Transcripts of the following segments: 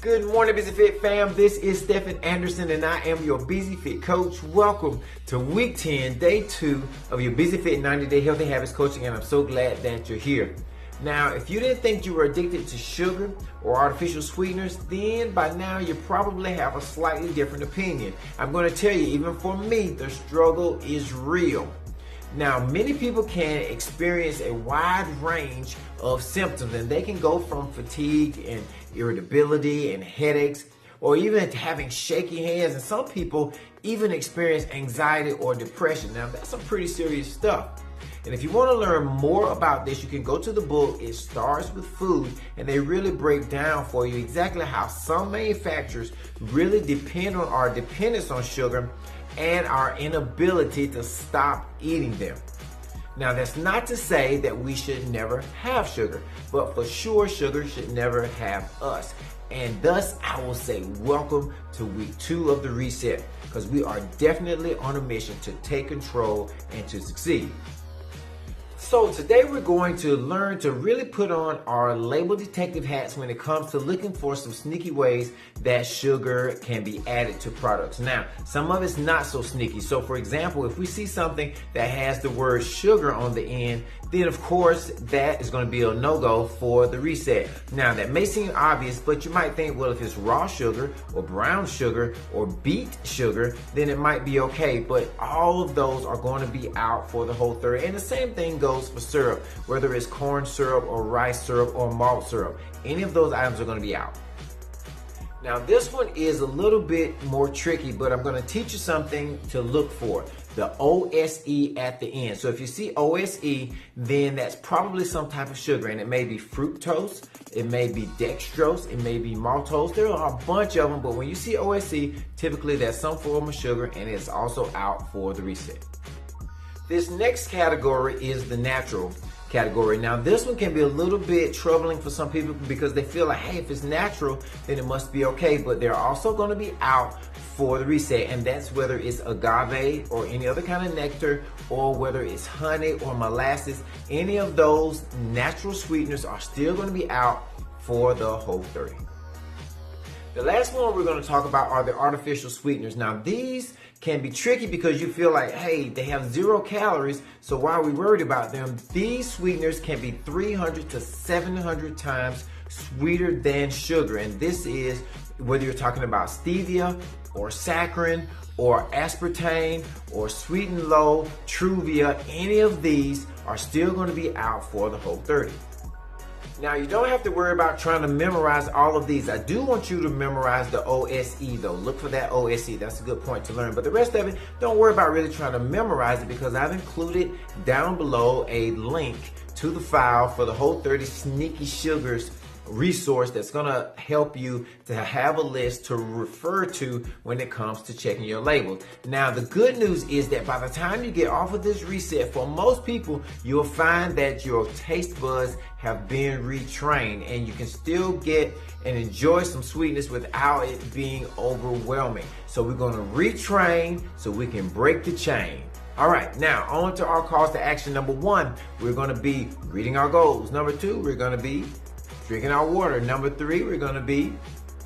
Good morning, Busy Fit fam. This is Stephen Anderson, and I am your Busy Fit coach. Welcome to week 10, day 2 of your Busy Fit 90-day healthy habits coaching, and I'm so glad that you're here. Now, if you didn't think you were addicted to sugar or artificial sweeteners, then by now you probably have a slightly different opinion. I'm going to tell you, even for me, the struggle is real. Now, many people can experience a wide range of symptoms, and they can go from fatigue and irritability and headaches, or even having shaky hands, and some people even experience anxiety or depression. Now, that's some pretty serious stuff. And if you want to learn more about this, you can go to the book, It Starts With Food, and they really break down for you exactly how some manufacturers really depend on our dependence on sugar and our inability to stop eating them. Now, that's not to say that we should never have sugar, but for sure, sugar should never have us. And thus, I will say welcome to week 2 of the reset, because we are definitely on a mission to take control and to succeed. So today we're going to learn to really put on our label detective hats when it comes to looking for some sneaky ways that sugar can be added to products. Now, some of it's not so sneaky. So for example, if we see something that has the word sugar on the end, then of course that is going to be a no-go for the reset. Now, that may seem obvious, but you might think, well, if it's raw sugar or brown sugar or beet sugar, then it might be okay. But all of those are going to be out for the Whole30. And the same thing goes for syrup, whether it's corn syrup or rice syrup or malt syrup. Any of those items are going to be out. Now, this one is a little bit more tricky, but I'm going to teach you something to look for. The OSE at the end. So if you see OSE, then that's probably some type of sugar, and it may be fructose, it may be dextrose, it may be maltose. There are a bunch of them, but when you see OSE, typically that's some form of sugar, and it's also out for the reset. This next category is the natural category. Now, this one can be a little bit troubling for some people because they feel like, hey, if it's natural, then it must be okay. But they're also going to be out for the reset, and that's whether it's agave or any other kind of nectar, or whether it's honey or molasses. Any of those natural sweeteners are still going to be out for the Whole30. The last one we're going to talk about are the artificial sweeteners. Now, these can be tricky because you feel like, hey, they have 0 calories, so why are we worried about them? These sweeteners can be 300 to 700 times sweeter than sugar, and this is whether you're talking about stevia or saccharin or aspartame or sweet and low, Truvia. Any of these are still going to be out for the Whole30. Now, you don't have to worry about trying to memorize all of these. I do want you to memorize the OSE though. Look for that OSE. That's a good point to learn. But the rest of it, don't worry about really trying to memorize it, because I've included down below a link to the file for the Whole30 Sneaky Sugars resource that's going to help you to have a list to refer to when it comes to checking your labels. Now, the good news is that by the time you get off of this reset, for most people, you'll find that your taste buds have been retrained, and you can still get and enjoy some sweetness without it being overwhelming. So we're going to retrain so we can break the chain. All right, now on to our calls to action. Number 1, we're going to be reading our goals. Number 2, we're going to be drinking our water. Number 3, we're going to be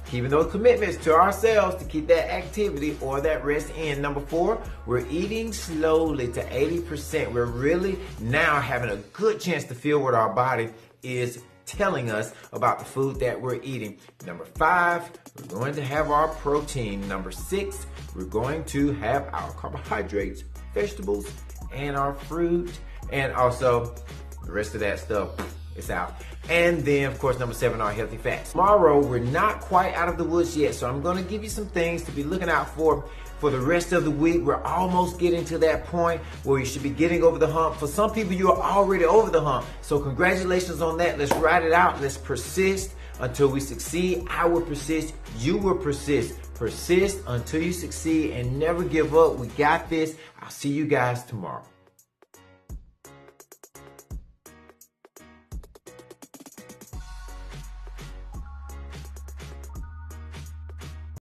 keeping those commitments to ourselves to keep that activity or that rest in. Number 4, we're eating slowly to 80%. We're really now having a good chance to feel what our body is telling us about the food that we're eating. Number 5, we're going to have our protein. Number 6, we're going to have our carbohydrates, vegetables, and our fruit, and also the rest of that stuff. It's out. And then, of course, number 7, our healthy fats. Tomorrow, we're not quite out of the woods yet, so I'm going to give you some things to be looking out for the rest of the week. We're almost getting to that point where you should be getting over the hump. For some people, you are already over the hump. So congratulations on that. Let's ride it out. Let's persist until we succeed. I will persist. You will persist. Persist until you succeed and never give up. We got this. I'll see you guys tomorrow.